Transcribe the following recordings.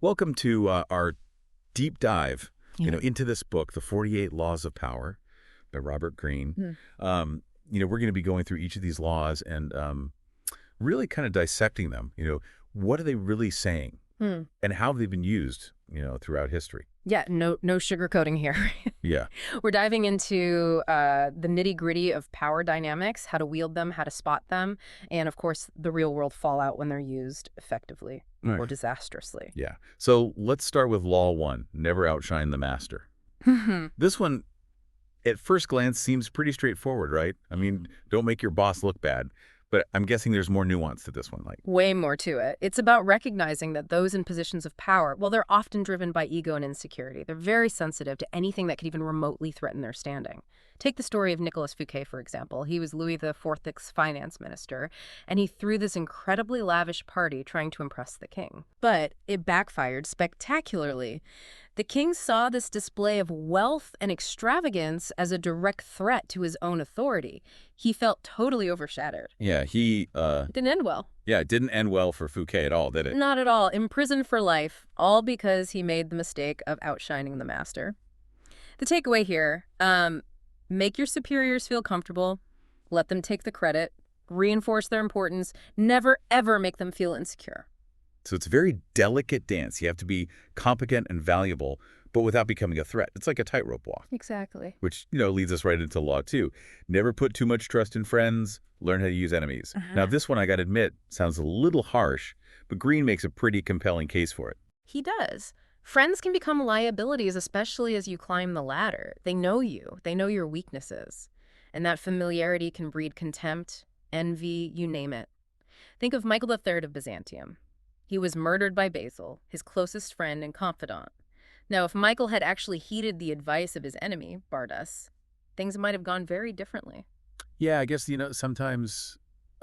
Welcome to our deep dive, Yeah. into this book, The 48 Laws of Power by Robert Greene. Mm. We're going to be going through each of these laws and really kind of dissecting them. What are they really saying Hmm. and how have they been used, throughout history? Yeah, no sugarcoating here. Yeah. We're diving into the nitty-gritty of power dynamics, how to wield them, how to spot them, and of course, the real-world fallout when they're used effectively or Right. disastrously. Yeah. So let's start with Law 1, never outshine the master. This one, at first glance, seems pretty straightforward, right? I mean, don't make your boss look bad. But I'm guessing there's more nuance to this one. Way more to it. It's about recognizing that those in positions of power, well, they're often driven by ego and insecurity. They're very sensitive to anything that could even remotely threaten their standing. Take the story of Nicolas Fouquet, for example. He was Louis XIV's finance minister, and he threw this incredibly lavish party trying to impress the king. But it backfired spectacularly. The king saw this display of wealth and extravagance as a direct threat to his own authority. He felt totally overshadowed. Yeah, It didn't end well. it didn't end well for Fouquet at all, did it? Not at all. Imprisoned for life, all because he made the mistake of outshining the master. The takeaway here, make your superiors feel comfortable, let them take the credit, reinforce their importance, never ever make them feel insecure. So it's a very delicate dance. You have to be competent and valuable, but without becoming a threat. It's like a tightrope walk, Exactly. which, leads us right into Law 2. Never put too much trust in friends, learn how to use enemies. Now, this one, I got to admit, sounds a little harsh, but Greene makes a pretty compelling case for it. He does. Friends can become liabilities, especially as you climb the ladder. They know you. They know your weaknesses. And that familiarity can breed contempt, envy, you name it. Think of Michael III of Byzantium. He was murdered by Basil, his closest friend and confidant. Now, if Michael had actually heeded the advice of his enemy, Bardas, things might have gone very differently. Yeah, I guess, sometimes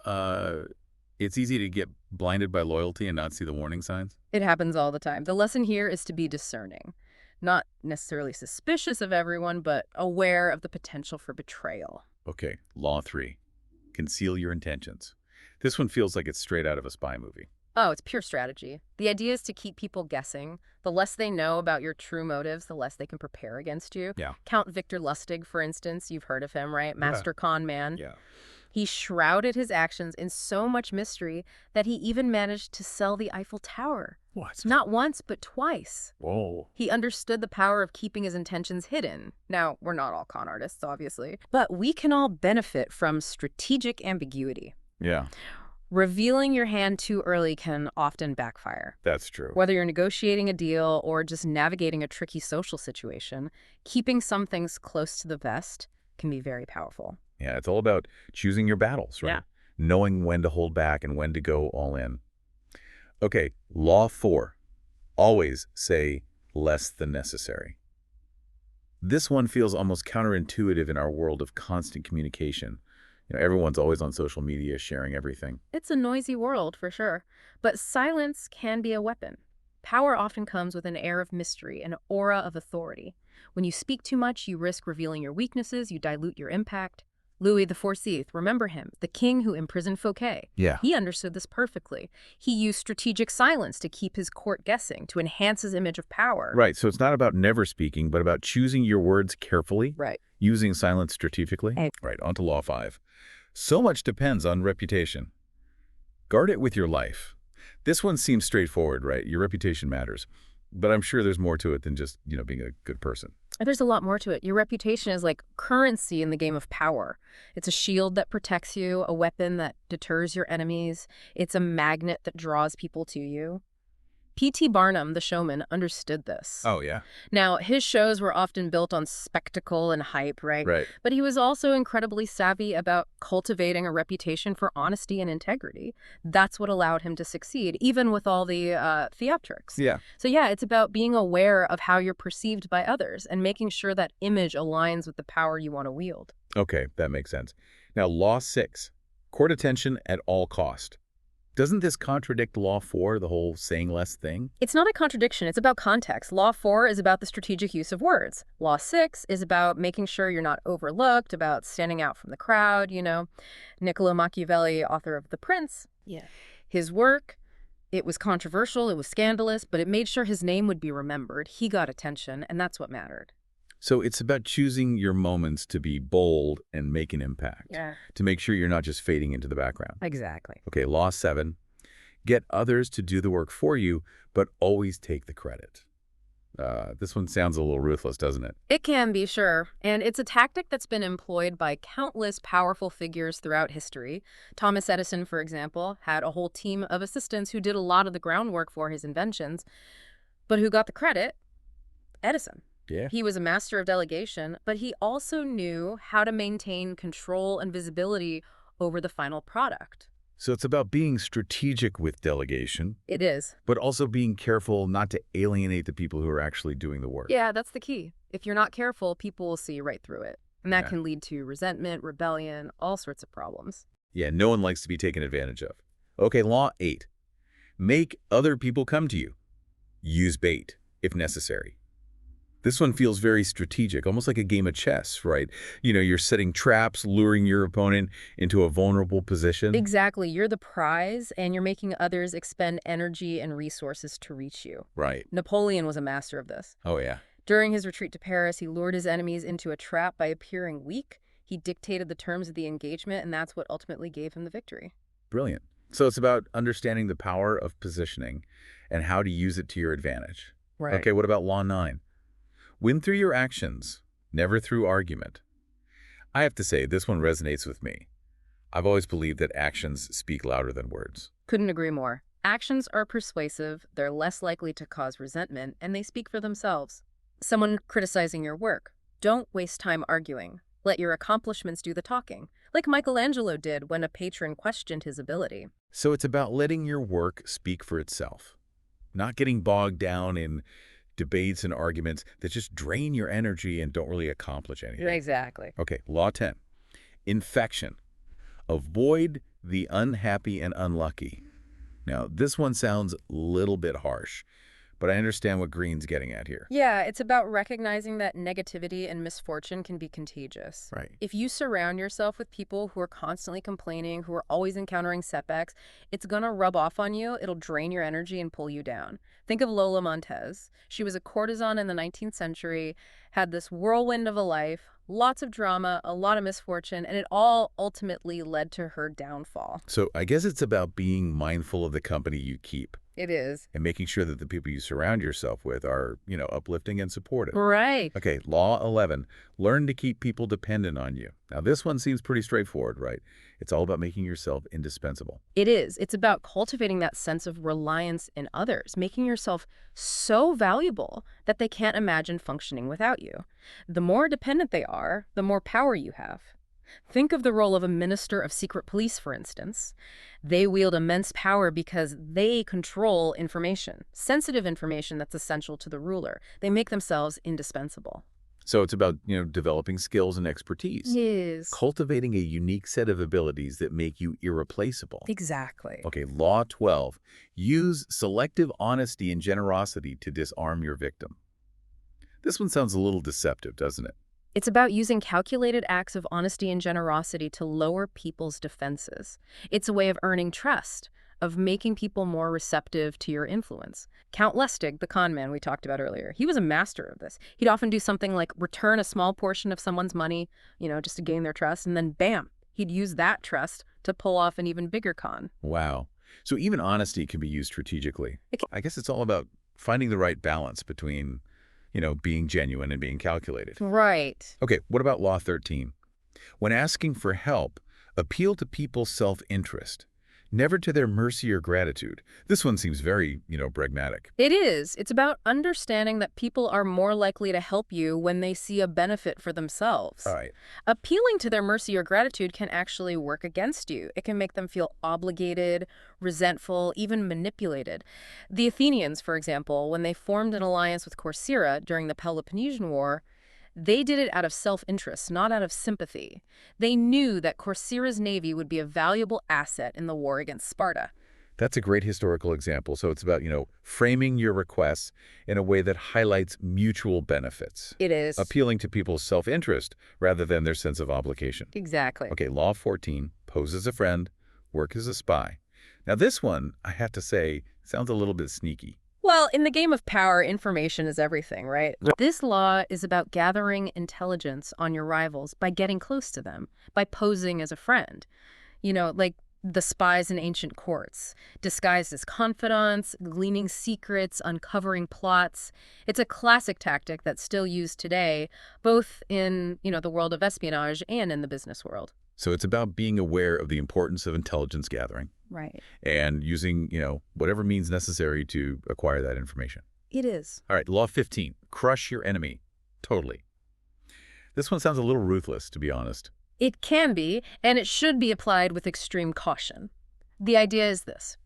it's easy to get blinded by loyalty and not see the warning signs. It happens all the time. The lesson here is to be discerning. Not necessarily suspicious of everyone, but aware of the potential for betrayal. Okay, Law 3. Conceal your intentions. This one feels like it's straight out of a spy movie. Oh, it's pure strategy. The idea is to keep people guessing. The less they know about your true motives, the less they can prepare against you. Yeah. Count Victor Lustig, for instance, you've heard of him, right? Master con man. Yeah. He shrouded his actions in so much mystery that he even managed to sell the Eiffel Tower. What? Not once, but twice. Whoa. He understood the power of keeping his intentions hidden. Now, we're not all con artists, obviously, but we can all benefit from strategic ambiguity. Yeah, Revealing your hand too early can often backfire. that's true. Whether you're negotiating a deal or just navigating a tricky social situation, keeping some things close to the vest can be very powerful. Yeah, it's all about choosing your battles, right? Yeah. Knowing when to hold back and when to go all in. Okay, Law 4. Always say less than necessary. This one feels almost counterintuitive in our world of constant communication. Everyone's always on social media sharing everything. It's a noisy world, for sure, but silence can be a weapon. Power often comes with an air of mystery, an aura of authority. When you speak too much, you risk revealing your weaknesses, you dilute your impact. Louis XIV, remember him, the king who imprisoned Fouquet. Yeah. He understood this perfectly. He used strategic silence to keep his court guessing, to enhance his image of power. Right, so it's not about never speaking, but about choosing your words carefully, Right. using silence strategically. Right, on to Law 5. So much depends on reputation. Guard it with your life. This one seems straightforward, right? Your reputation matters. But I'm sure there's more to it than just, being a good person. There's a lot more to it. Your reputation is like currency in the game of power. It's a shield that protects you, a weapon that deters your enemies. It's a magnet that draws people to you. P.T. Barnum, the showman, understood this. Oh, yeah? Now, his shows were often built on spectacle and hype, right? Right. But he was also incredibly savvy about cultivating a reputation for honesty and integrity. That's what allowed him to succeed, even with all the theatrics. Yeah. So yeah, it's about being aware of how you're perceived by others and making sure that image aligns with the power you want to wield. Okay, that makes sense. Now, Law 6. Court attention at all cost. Doesn't this contradict Law 4, the whole saying less thing? It's not a contradiction. It's about context. Law 4 is about the strategic use of words. Law 6 is about making sure you're not overlooked, about standing out from the crowd, Niccolo Machiavelli, author of The Prince. Yeah. His work It was controversial, it was scandalous, but it made sure his name would be remembered. He got attention, and that's what mattered. So it's about choosing your moments to be bold and make an impact, Yeah. to make sure you're not just fading into the background. Exactly. Okay, law 7, get others to do the work for you, but always take the credit. This one sounds a little ruthless, doesn't it? It can be, sure. And it's a tactic that's been employed by countless powerful figures throughout history. Thomas Edison, for example, had a whole team of assistants who did a lot of the groundwork for his inventions. But who got the credit? Edison. Yeah. He was a master of delegation, but he also knew how to maintain control and visibility over the final product. So it's about being strategic with delegation, It is. but also being careful not to alienate the people who are actually doing the work. Yeah, that's the key. If you're not careful, people will see right through it. And that Yeah. can lead to resentment, rebellion, all sorts of problems. Yeah, no one likes to be taken advantage of. Okay, law 8. Make other people come to you. Use bait, if necessary. This one feels very strategic, almost like a game of chess, right? You're setting traps, luring your opponent into a vulnerable position. Exactly. You're the prize, and you're making others expend energy and resources to reach you. Right. Napoleon was a master of this. Oh, yeah. During his retreat to Paris, he lured his enemies into a trap by appearing weak. He dictated the terms of the engagement, and that's what ultimately gave him the victory. Brilliant. So it's about understanding the power of positioning and how to use it to your advantage. Right. Okay, what about law 9? Win through your actions, never through argument. I have to say, this one resonates with me. I've always believed that actions speak louder than words. Couldn't agree more. Actions are persuasive, they're less likely to cause resentment, and they speak for themselves. Someone criticizing your work. Don't waste time arguing. Let your accomplishments do the talking, like Michelangelo did when a patron questioned his ability. So it's about letting your work speak for itself, not getting bogged down in debates and arguments that just drain your energy and don't really accomplish anything. Exactly. Okay, law 10. Infection. Avoid the unhappy and unlucky. Now, this one sounds a little bit harsh, but I understand what Greene's getting at here. Yeah, it's about recognizing that negativity and misfortune can be contagious. Right. If you surround yourself with people who are constantly complaining, who are always encountering setbacks, it's going to rub off on you, it'll drain your energy and pull you down. Think of Lola Montez. She was a courtesan in the 19th century, had this whirlwind of a life, lots of drama, a lot of misfortune, and it all ultimately led to her downfall. So I guess it's about being mindful of the company you keep It is. and making sure that the people you surround yourself with are, uplifting and supportive. Right. Okay, law 11. Learn to keep people dependent on you. Now, this one seems pretty straightforward, right? It's all about making yourself indispensable. It is. It's about cultivating that sense of reliance in others, making yourself so valuable that they can't imagine functioning without you. The more dependent they are, the more power you have. Think of the role of a minister of secret police, for instance. They wield immense power because they control information, sensitive information that's essential to the ruler. They make themselves indispensable. So it's about, developing skills and expertise. Yes. Cultivating a unique set of abilities that make you irreplaceable. Exactly. Okay, law 12. Use selective honesty and generosity to disarm your victim. This one sounds a little deceptive, doesn't it? It's about using calculated acts of honesty and generosity to lower people's defenses. It's a way of earning trust, of making people more receptive to your influence. Count Lustig, the con man we talked about earlier, he was a master of this. He'd often do something like return a small portion of someone's money, just to gain their trust, and then bam, he'd use that trust to pull off an even bigger con. Wow. So even honesty can be used strategically. I guess it's all about finding the right balance between, being genuine and being calculated. Right. Okay, what about law 13? When asking for help, appeal to people's self-interest, never to their mercy or gratitude. This one seems very, pragmatic. It is. It's about understanding that people are more likely to help you when they see a benefit for themselves. All right. Appealing to their mercy or gratitude can actually work against you. It can make them feel obligated, resentful, even manipulated. The Athenians, for example, when they formed an alliance with Corcyra during the Peloponnesian War, they did it out of self-interest, not out of sympathy. They knew that Corcyra's navy would be a valuable asset in the war against Sparta. That's a great historical example. So it's about, framing your requests in a way that highlights mutual benefits. It is. Appealing to people's self-interest rather than their sense of obligation. Exactly. Okay, law 14, pose as a friend, work as a spy. Now this one, I have to say, Sounds a little bit sneaky. Well, in the game of power, information is everything, right? This law is about gathering intelligence on your rivals by getting close to them, by posing as a friend. Like the spies in ancient courts, disguised as confidants, gleaning secrets, uncovering plots. It's a classic tactic that's still used today, both in, the world of espionage and in the business world. So it's about being aware of the importance of intelligence gathering Right. and using, whatever means necessary to acquire that information. It is. All right, Law 15, crush your enemy. Totally. This one sounds a little ruthless, to be honest. It can be, and it should be applied with extreme caution. The idea is this.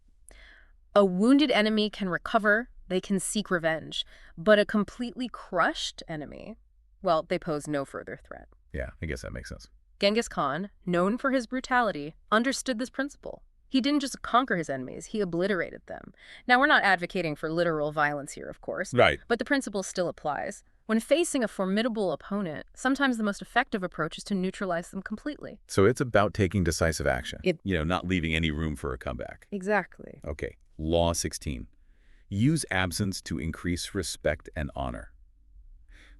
A wounded enemy can recover, they can seek revenge, but a completely crushed enemy, well, they pose no further threat. Yeah, I guess that makes sense. Genghis Khan, known for his brutality, understood this principle. He didn't just conquer his enemies, he obliterated them. Now, we're not advocating for literal violence here, of course. Right. But the principle still applies. When facing a formidable opponent, sometimes the most effective approach is to neutralize them completely. So it's about taking decisive action, It- not leaving any room for a comeback. Exactly. Okay, Law 16, use absence to increase respect and honor.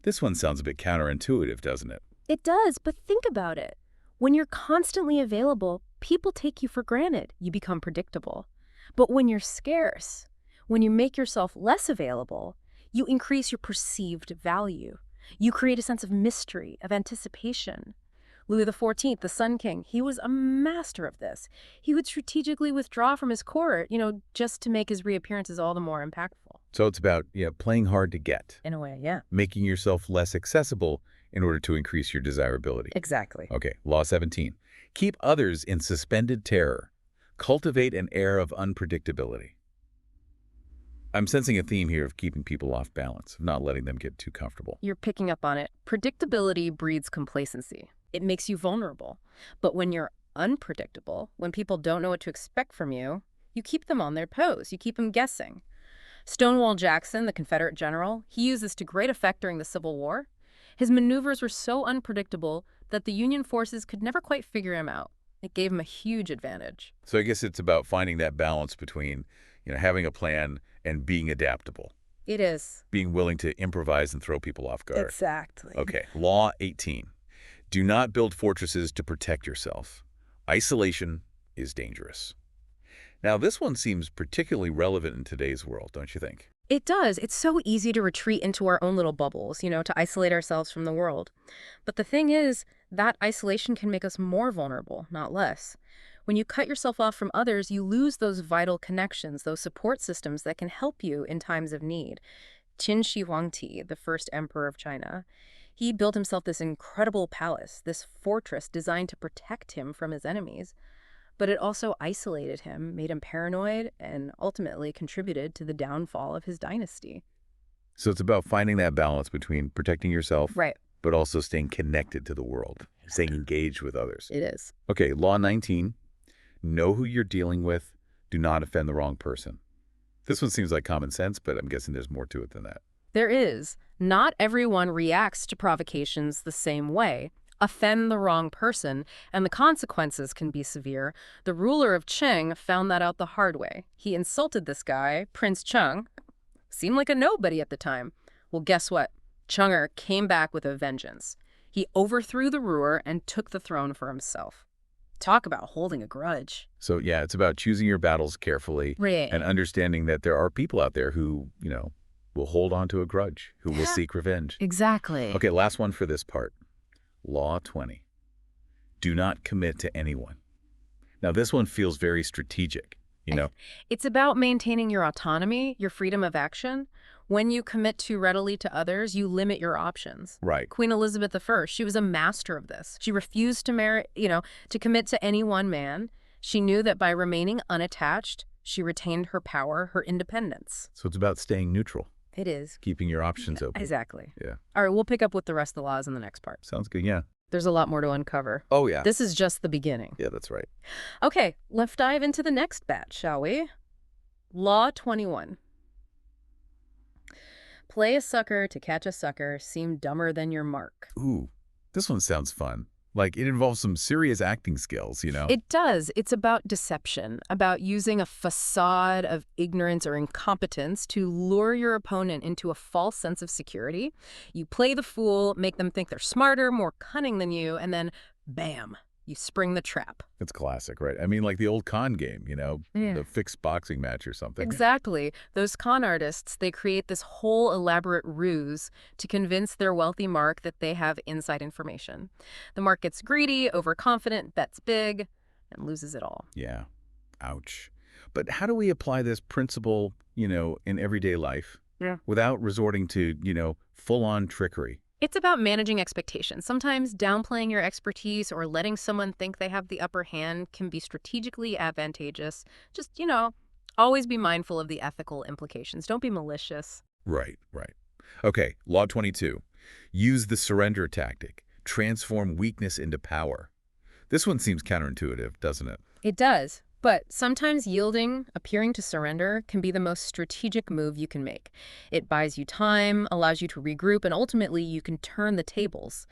This one sounds a bit counterintuitive, doesn't it? It does, but think about it. When you're constantly available, people take you for granted. You become predictable. But when you're scarce, when you make yourself less available, you increase your perceived value. You create a sense of mystery, of anticipation. Louis XIV, the Sun King, he was a master of this. He would strategically withdraw from his court, just to make his reappearances all the more impactful. So it's about playing hard to get, In a way, yeah. making yourself less accessible in order to increase your desirability. Exactly. Okay, Law 17, keep others in suspended terror. Cultivate an air of unpredictability. I'm sensing a theme here of keeping people off balance, of not letting them get too comfortable. You're picking up on it. Predictability breeds complacency. It makes you vulnerable. But when you're unpredictable, when people don't know what to expect from you, you keep them on their toes. You keep them guessing. Stonewall Jackson, the Confederate general, he used this to great effect during the Civil War. His maneuvers were so unpredictable that the Union forces could never quite figure him out. It gave him a huge advantage. So I guess it's about finding that balance between, having a plan and being adaptable, It is. being willing to improvise and throw people off guard. Exactly. Okay, Law 18, do not build fortresses to protect yourself. Isolation is dangerous. Now, this one seems particularly relevant in today's world, don't you think? It does. It's so easy to retreat into our own little bubbles, to isolate ourselves from the world. But the thing is, that isolation can make us more vulnerable, not less. When you cut yourself off from others, you lose those vital connections, those support systems that can help you in times of need. Qin Shi Huangdi, the first emperor of China, he built himself this incredible palace, this fortress designed to protect him from his enemies. But it also isolated him, made him paranoid, and ultimately contributed to the downfall of his dynasty. So it's about finding that balance between protecting yourself, Right. but also staying connected to the world, staying engaged with others. It is. Okay, Law 19, know who you're dealing with, do not offend the wrong person. This one seems like common sense, but I'm guessing there's more to it than that. There is. Not everyone reacts to provocations the same way. Offend the wrong person, and the consequences can be severe. The ruler of Qing found that out the hard way. He insulted this guy, Prince Cheng. Seemed like a nobody at the time. Well, guess what? Chenger came back with a vengeance. He overthrew the ruler and took the throne for himself. Talk about holding a grudge. So yeah, it's about choosing your battles carefully Right. and understanding that there are people out there who, will hold on to a grudge, who will seek revenge. Exactly. Okay, last one for this part. Law 20. Do not commit to anyone. Now, this one feels very strategic, It's about maintaining your autonomy, your freedom of action. When you commit too readily to others, you limit your options. Right. Queen Elizabeth I, she was a master of this. She refused to marry, to commit to any one man. She knew that by remaining unattached, she retained her power, her independence. So it's about staying neutral, It is. keeping your options open. Exactly. Yeah. All right, we'll pick up with the rest of the laws in the next part. Sounds good, yeah. There's a lot more to uncover. Oh, yeah. This is just the beginning. Yeah, that's right. Okay, let's dive into the next batch, shall we? Law 21. Play a sucker to catch a sucker, seem dumber than your mark. Ooh, this one sounds fun. Like, it involves some serious acting skills, you know? It does. It's about deception, about using a facade of ignorance or incompetence to lure your opponent into a false sense of security. You play the fool, make them think they're smarter, more cunning than you, and then, bam, you spring the trap. It's classic, right? I mean, like the old con game, you know, Yeah. the fixed boxing match or something. Exactly. Those con artists, they create this whole elaborate ruse to convince their wealthy mark that they have inside information. The mark gets greedy, overconfident, bets big, and loses it all. Yeah. Ouch. But how do we apply this principle, you know, in everyday life without resorting to, you know, full-on trickery? It's about managing expectations. Sometimes downplaying your expertise or letting someone think they have the upper hand can be strategically advantageous. Just, always be mindful of the ethical implications. Don't be malicious. Right, right. Okay, Law 22. Use the surrender tactic. Transform weakness into power. This one seems counterintuitive, doesn't it? It does. But sometimes yielding, appearing to surrender, can be the most strategic move you can make. It buys you time, allows you to regroup, and ultimately you can turn the tables.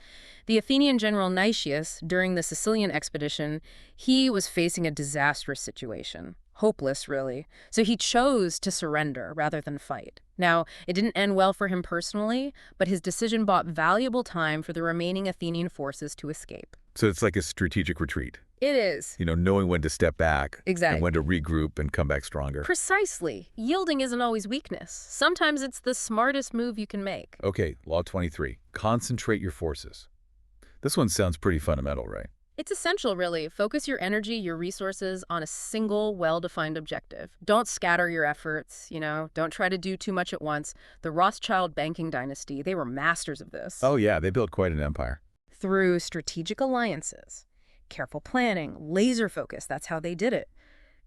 The Athenian general Nicias, during the Sicilian expedition, he was facing a disastrous situation. Hopeless, really. So he chose to surrender rather than fight. Now, it didn't end well for him personally, but his decision bought valuable time for the remaining Athenian forces to escape. So it's like a strategic retreat. It is. You know, knowing when to step back Exactly. and when to regroup and come back stronger. Precisely. Yielding isn't always weakness. Sometimes it's the smartest move you can make. Okay, Law 23. Concentrate your forces. This one sounds pretty fundamental, right? It's essential, really. Focus your energy, your resources on a single, well-defined objective. Don't scatter your efforts, Don't try to do too much at once. The Rothschild banking dynasty, they were masters of this. Oh yeah, they built quite an empire. Through strategic alliances, careful planning, laser focus, that's how they did it.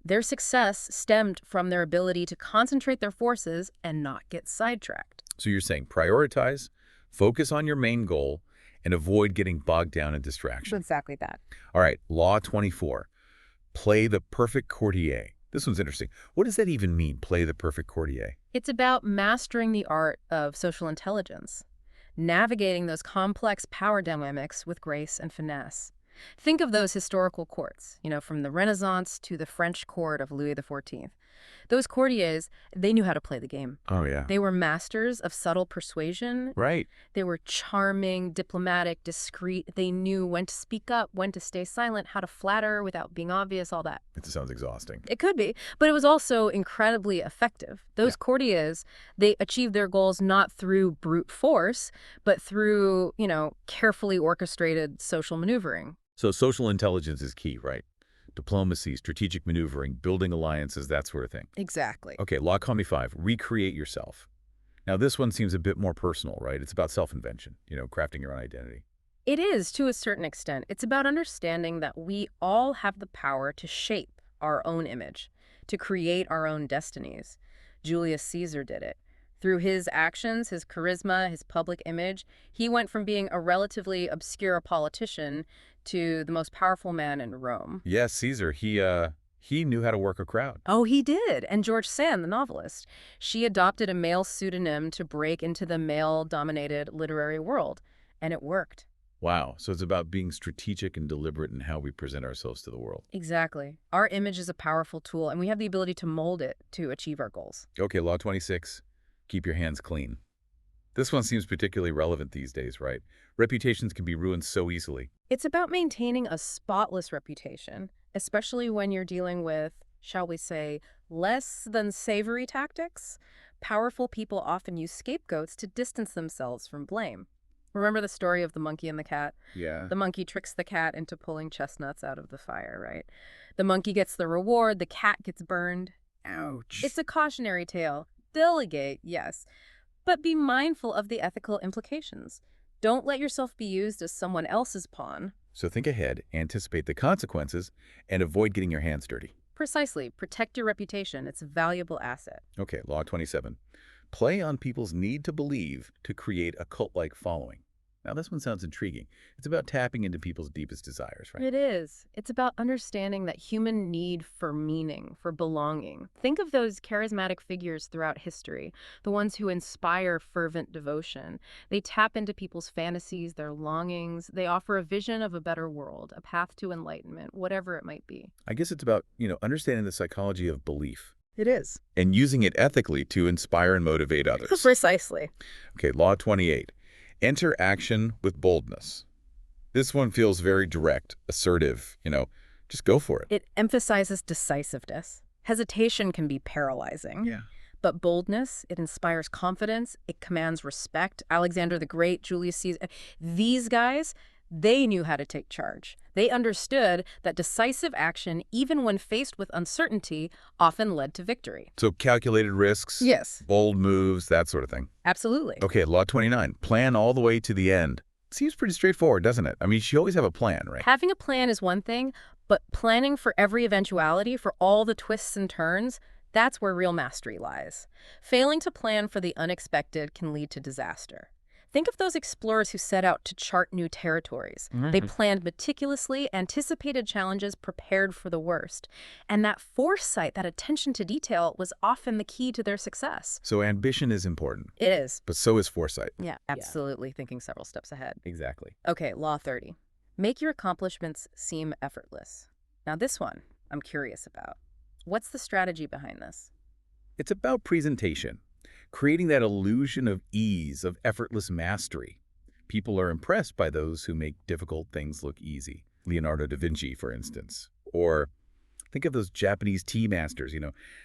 Their success stemmed from their ability to concentrate their forces and not get sidetracked. So you're saying prioritize, focus on your main goal, and avoid getting bogged down in distraction. Exactly that. All right, Law 24. Play the perfect courtier. This one's interesting. What does that even mean, play the perfect courtier? It's about mastering the art of social intelligence, navigating those complex power dynamics with grace and finesse. Think of those historical courts, from the Renaissance to the French court of Louis XIV. Those courtiers, they knew how to play the game. Oh, yeah. They were masters of subtle persuasion. Right. They were charming, diplomatic, discreet. They knew when to speak up, when to stay silent, how to flatter without being obvious, all that. It sounds exhausting. It could be, but it was also incredibly effective. Those courtiers, they achieved their goals not through brute force, but through, carefully orchestrated social maneuvering. So social intelligence is key, right? Diplomacy, strategic maneuvering, building alliances, that sort of thing. Exactly. Okay, Law 25, recreate yourself. Now, this one seems a bit more personal, right? It's about self-invention, crafting your own identity. It is, to a certain extent. It's about understanding that we all have the power to shape our own image, to create our own destinies. Julius Caesar did it. Through his actions, his charisma, his public image, he went from being a relatively obscure politician to the most powerful man in Rome. Yes, Caesar, he knew how to work a crowd. Oh, he did. And George Sand, the novelist, she adopted a male pseudonym to break into the male-dominated literary world, and it worked. Wow, so it's about being strategic and deliberate in how we present ourselves to the world. Exactly. Our image is a powerful tool, and we have the ability to mold it to achieve our goals. Okay, Law 26, keep your hands clean. This one seems particularly relevant these days, right? Reputations can be ruined so easily. It's about maintaining a spotless reputation, especially when you're dealing with, shall we say, less than savory tactics. Powerful people often use scapegoats to distance themselves from blame. Remember the story of the monkey and the cat? Yeah. The monkey tricks the cat into pulling chestnuts out of the fire, right? The monkey gets the reward, the cat gets burned. Ouch. It's a cautionary tale. Delegate, yes, but be mindful of the ethical implications. Don't let yourself be used as someone else's pawn. So think ahead, anticipate the consequences, and avoid getting your hands dirty. Precisely. Protect your reputation. It's a valuable asset. Okay, Law 27. Play on people's need to believe to create a cult-like following. Now, this one sounds intriguing. It's about tapping into people's deepest desires, right? It is. It's about understanding that human need for meaning, for belonging. Think of those charismatic figures throughout history, the ones who inspire fervent devotion. They tap into people's fantasies, their longings. They offer a vision of a better world, a path to enlightenment, whatever it might be. I guess it's about, understanding the psychology of belief It is. and using it ethically to inspire and motivate others. Precisely. Okay, Law 28. Enter action with boldness. This one feels very direct, assertive, just go for it. It emphasizes decisiveness. Hesitation can be paralyzing. Yeah. But boldness, it inspires confidence, it commands respect. Alexander the Great, Julius Caesar, these guys, they knew how to take charge. They understood that decisive action, even when faced with uncertainty, often led to victory. So calculated risks, Yes, bold moves, that sort of thing. absolutely. Okay, Law 29. Plan all the way to the end. Seems pretty straightforward, doesn't it? I mean, you always have a plan, right? Having a plan is one thing, but planning for every eventuality, for all the twists and turns, that's where real mastery lies. Failing to plan for the unexpected can lead to disaster. Think of those explorers who set out to chart new territories. They planned meticulously, anticipated challenges, prepared for the worst. And that foresight, that attention to detail, was often the key to their success. So ambition is important, It is. but so is foresight. Yeah, absolutely thinking several steps ahead. Exactly. Okay, Law 30. Make your accomplishments seem effortless. Now this one, I'm curious about. What's the strategy behind this? It's about presentation, creating that illusion of ease, of effortless mastery. People are impressed by those who make difficult things look easy. Leonardo da Vinci, for instance. Or think of those Japanese tea masters,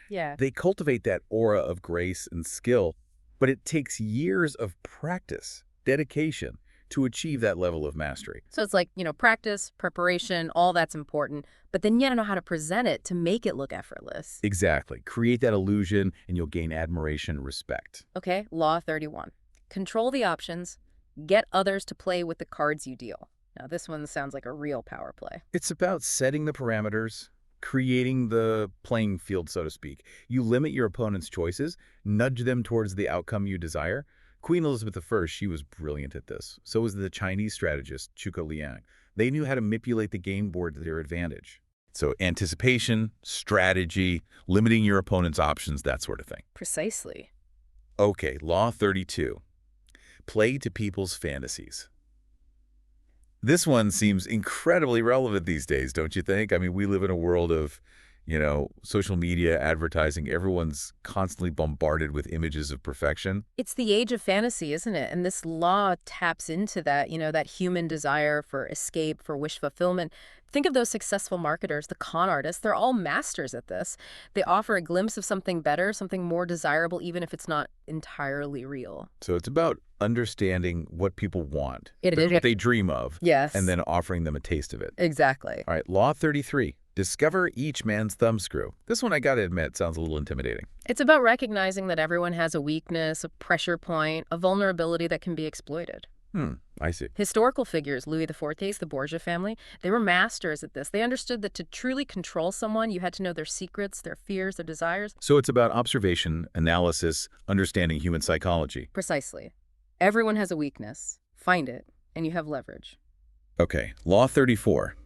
Yeah. They cultivate that aura of grace and skill, but it takes years of practice, dedication, to achieve that level of mastery. So it's like, practice, preparation, all that's important, but then you gotta know how to present it to make it look effortless. Exactly. Create that illusion and you'll gain admiration and respect. Okay, Law 31. Control the options, get others to play with the cards you deal. Now this one sounds like a real power play. It's about setting the parameters, creating the playing field, so to speak. You limit your opponent's choices, nudge them towards the outcome you desire. Queen Elizabeth I, she was brilliant at this. So was the Chinese strategist, Zhuge Liang. They knew how to manipulate the game board to their advantage. So anticipation, strategy, limiting your opponent's options, that sort of thing. Precisely. Okay, Law 32. Play to people's fantasies. This one seems incredibly relevant these days, don't you think? I mean, we live in a world of, social media, advertising. Everyone's constantly bombarded with images of perfection. It's the age of fantasy, isn't it? And this law taps into that, that human desire for escape, for wish fulfillment. Think of those successful marketers, the con artists. They're all masters at this. They offer a glimpse of something better, something more desirable, even if it's not entirely real. So it's about understanding what people want, It is. what they dream of, Yes. and then offering them a taste of it. Exactly. All right, Law 33. Discover each man's thumbscrew. This one, I gotta admit, sounds a little intimidating. It's about recognizing that everyone has a weakness, a pressure point, a vulnerability that can be exploited. I see. Historical figures, Louis XIV, the Borgia family, they were masters at this. They understood that to truly control someone, you had to know their secrets, their fears, their desires. So it's about observation, analysis, understanding human psychology. Precisely. Everyone has a weakness. Find it, and you have leverage. Okay, Law 34.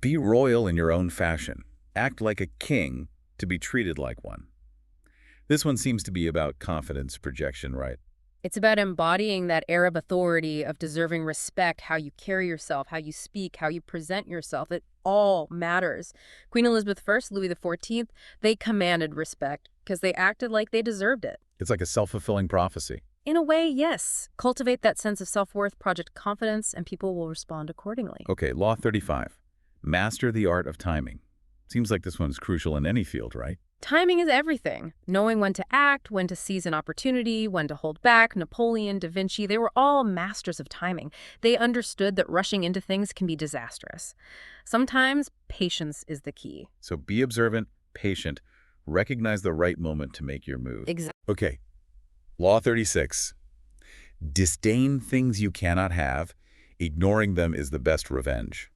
Be royal in your own fashion. Act like a king to be treated like one. This one seems to be about confidence projection, right? It's about embodying that Arab authority of deserving respect, how you carry yourself, how you speak, how you present yourself. It all matters. Queen Elizabeth I, Louis XIV, they commanded respect because they acted like they deserved it. It's like a self-fulfilling prophecy. In a way, yes. Cultivate that sense of self-worth, project confidence, and people will respond accordingly. Okay, Law 35. Master the art of timing. Seems like this one's crucial in any field, right? Timing is everything. Knowing when to act, when to seize an opportunity, when to hold back. Napoleon, Da Vinci, they were all masters of timing. They understood that rushing into things can be disastrous. Sometimes patience is the key. So be observant, patient, recognize the right moment to make your move. Exactly. Okay, Law 36. Disdain things you cannot have. Ignoring them is the best revenge.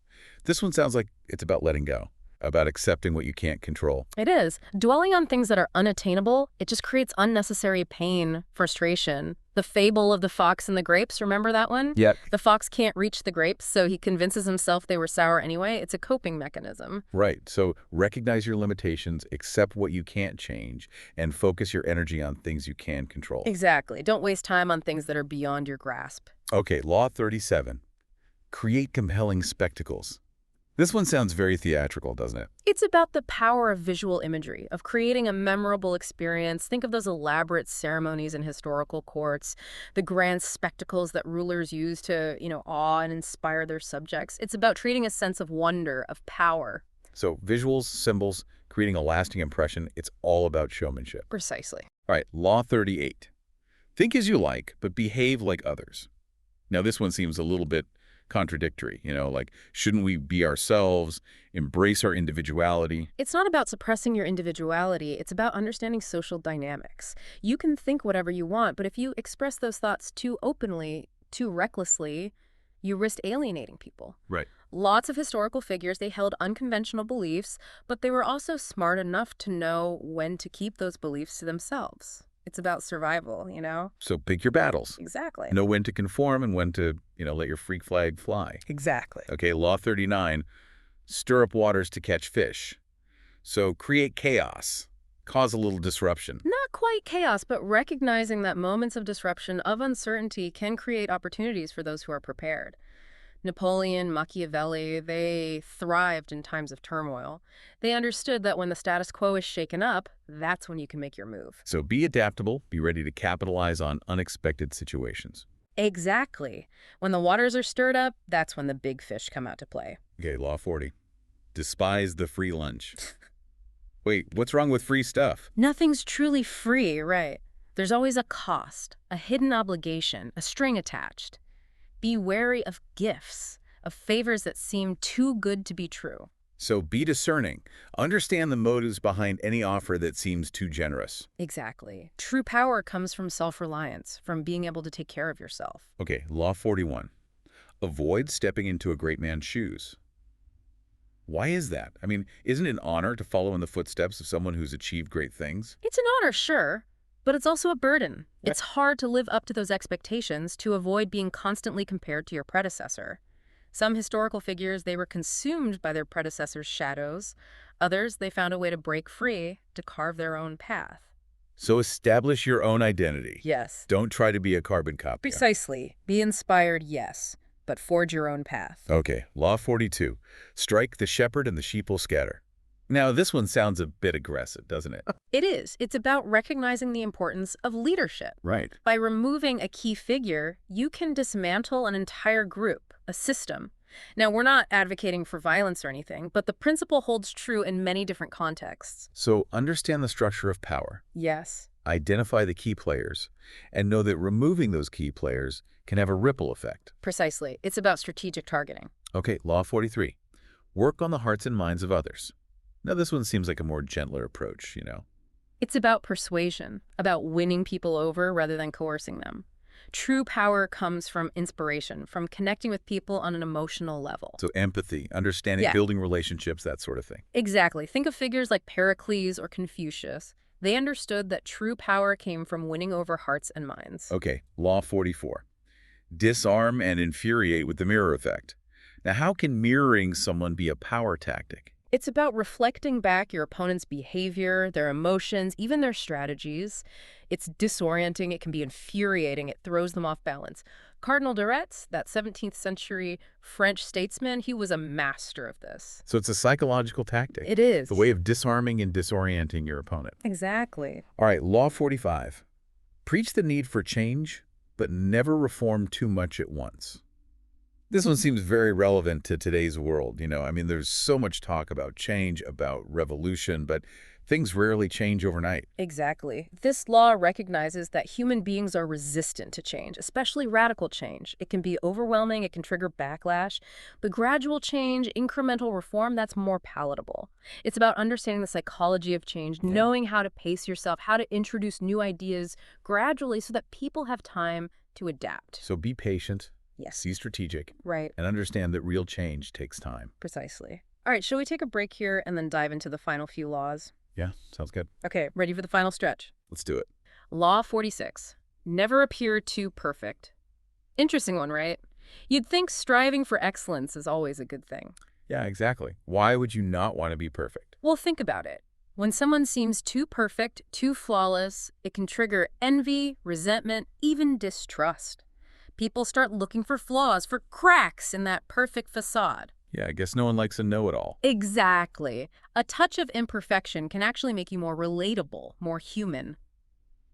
This one sounds like it's about letting go. about accepting what you can't control. It is. Dwelling on things that are unattainable, it just creates unnecessary pain, frustration. The fable of the fox and the grapes, remember that one? Yet, The fox can't reach the grapes, so he convinces himself they were sour anyway. It's a coping mechanism. right, so recognize your limitations, accept what you can't change, and focus your energy on things you can control. Exactly. Don't waste time on things that are beyond your grasp. Okay, Law 37. Create compelling spectacles. This one sounds very theatrical, doesn't it? It's about the power of visual imagery, of creating a memorable experience. Think of those elaborate ceremonies in historical courts, the grand spectacles that rulers use to, awe and inspire their subjects. It's about creating a sense of wonder, of power. So visuals, symbols, creating a lasting impression, it's all about showmanship. Precisely. All right, Law 38. Think as you like, but behave like others. Now, this one seems a little bit contradictory, like, shouldn't we be ourselves, embrace our individuality? It's not about suppressing your individuality. It's about understanding social dynamics. You can think whatever you want, but if you express those thoughts too openly, too recklessly, you risk alienating people. Right. Lots of historical figures, they held unconventional beliefs, but they were also smart enough to know when to keep those beliefs to themselves. It's about survival, So pick your battles. Exactly. Know when to conform and when to, let your freak flag fly. Exactly. Okay, Law 39. Stir up waters to catch fish. So create chaos. Cause a little disruption. Not quite chaos, but recognizing that moments of disruption, of uncertainty, can create opportunities for those who are prepared. Napoleon, Machiavelli, they thrived in times of turmoil. They understood that when the status quo is shaken up, that's when you can make your move. So be adaptable, be ready to capitalize on unexpected situations. Exactly. When the waters are stirred up, that's when the big fish come out to play. Okay, Law 40. Despise the free lunch. Wait, what's wrong with free stuff? Nothing's truly free, right? There's always a cost, a hidden obligation, a string attached. Be wary of gifts, of favors that seem too good to be true. So be discerning. Understand the motives behind any offer that seems too generous. Exactly. True power comes from self-reliance, from being able to take care of yourself. Okay, Law 41. Avoid stepping into a great man's shoes. Why is that? I mean, isn't it an honor to follow in the footsteps of someone who's achieved great things? It's an honor, sure, but it's also a burden. It's hard to live up to those expectations, to avoid being constantly compared to your predecessor. Some historical figures, they were consumed by their predecessors' shadows. Others, they found a way to break free, to carve their own path. So establish your own identity. Yes. Don't try to be a carbon copy. Precisely. Be inspired, yes, but forge your own path. Okay, Law 42. Strike the shepherd and the sheep will scatter. Now, this one sounds a bit aggressive, doesn't it? It is. It's about recognizing the importance of leadership. Right. By removing a key figure, you can dismantle an entire group, a system. Now, we're not advocating for violence or anything, but the principle holds true in many different contexts. So understand the structure of power. Yes. Identify the key players, and know that removing those key players can have a ripple effect. Precisely. It's about strategic targeting. Okay, Law 43. Work on the hearts and minds of others. Now, this one seems like a more gentler approach, It's about persuasion, about winning people over rather than coercing them. True power comes from inspiration, from connecting with people on an emotional level. So empathy, understanding, Yeah. building relationships, that sort of thing. Exactly. Think of figures like Pericles or Confucius. They understood that true power came from winning over hearts and minds. Okay, Law 44. Disarm and infuriate with the mirror effect. Now, how can mirroring someone be a power tactic? It's about reflecting back your opponent's behavior, their emotions, even their strategies. It's disorienting. It can be infuriating. It throws them off balance. Cardinal de Retz, that 17th century French statesman, he was a master of this. So it's a psychological tactic. It is. The way of disarming and disorienting your opponent. Exactly. All right, Law 45. Preach the need for change, but never reform too much at once. This one seems very relevant to today's world. There's so much talk about change, about revolution, but things rarely change overnight. Exactly. This law recognizes that human beings are resistant to change, especially radical change. It can be overwhelming, it can trigger backlash, but gradual change, incremental reform, that's more palatable. It's about understanding the psychology of change, knowing how to pace yourself, how to introduce new ideas gradually so that people have time to adapt. So be patient. Yes. Be strategic. Right. And understand that real change takes time. Precisely. All right, shall we take a break here and then dive into the final few laws? Yeah, sounds good. Okay, ready for the final stretch? Let's do it. Law 46. Never appear too perfect. Interesting one, right? You'd think striving for excellence is always a good thing. Yeah, exactly. Why would you not want to be perfect? Well, think about it. When someone seems too perfect, too flawless, it can trigger envy, resentment, even distrust. People start looking for flaws, for cracks in that perfect facade. Yeah, I guess no one likes a know-it-all. Exactly. A touch of imperfection can actually make you more relatable, more human.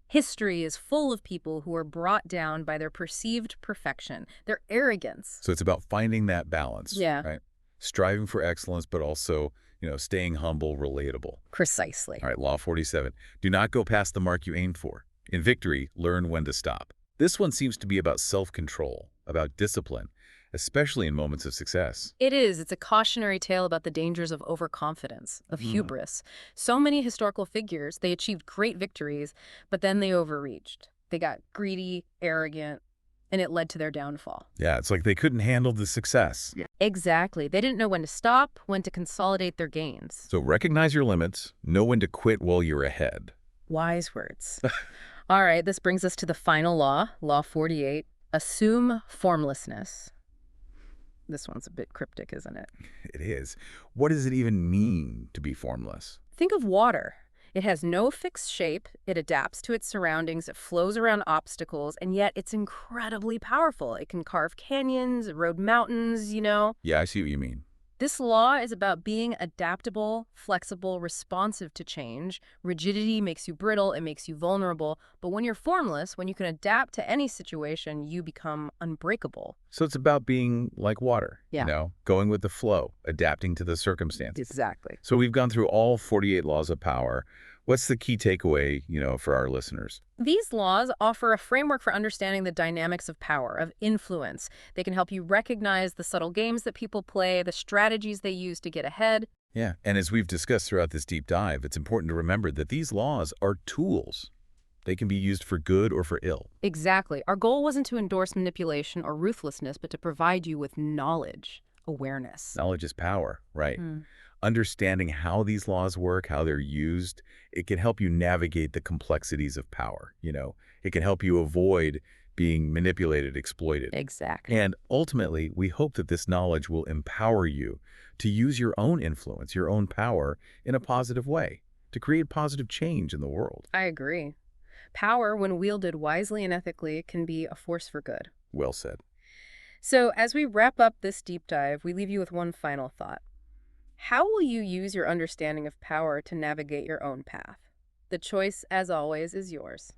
History is full of people who are brought down by their perceived perfection, their arrogance. So it's about finding that balance, Yeah. right? Striving for excellence, but also, staying humble, relatable. Precisely. All right, Law 47. Do not go past the mark you aimed for. In victory, learn when to stop. This one seems to be about self-control, about discipline, especially in moments of success. It is. It's a cautionary tale about the dangers of overconfidence, of hubris. So many historical figures, they achieved great victories, but then they overreached. They got greedy, arrogant, and it led to their downfall. Yeah, it's like they couldn't handle the success. Yeah. Exactly. They didn't know when to stop, when to consolidate their gains. So recognize your limits, know when to quit while you're ahead. Wise words. All right, this brings us to the final law, Law 48. Assume formlessness. This one's a bit cryptic, isn't it? It is. What does it even mean to be formless? Think of water. It has no fixed shape, it adapts to its surroundings, it flows around obstacles, and yet it's incredibly powerful. It can carve canyons, erode mountains. Yeah, I see what you mean. This law is about being adaptable, flexible, responsive to change. Rigidity makes you brittle, it makes you vulnerable. But when you're formless, when you can adapt to any situation, you become unbreakable. So it's about being like water, Yeah. going with the flow, adapting to the circumstances. Exactly. So we've gone through all 48 laws of power. What's the key takeaway, for our listeners? These laws offer a framework for understanding the dynamics of power, of influence. They can help you recognize the subtle games that people play, the strategies they use to get ahead. Yeah, and as we've discussed throughout this deep dive, it's important to remember that these laws are tools. They can be used for good or for ill. Exactly. Our goal wasn't to endorse manipulation or ruthlessness, but to provide you with knowledge, awareness. Knowledge is power, right? Hmm. Understanding how these laws work, how they're used, it can help you navigate the complexities of power. It can help you avoid being manipulated, exploited. Exactly. And ultimately, we hope that this knowledge will empower you to use your own influence, your own power in a positive way, to create positive change in the world. I agree. Power, when wielded wisely and ethically, can be a force for good. Well said. So as we wrap up this deep dive, we leave you with one final thought. How will you use your understanding of power to navigate your own path? The choice, as always, is yours.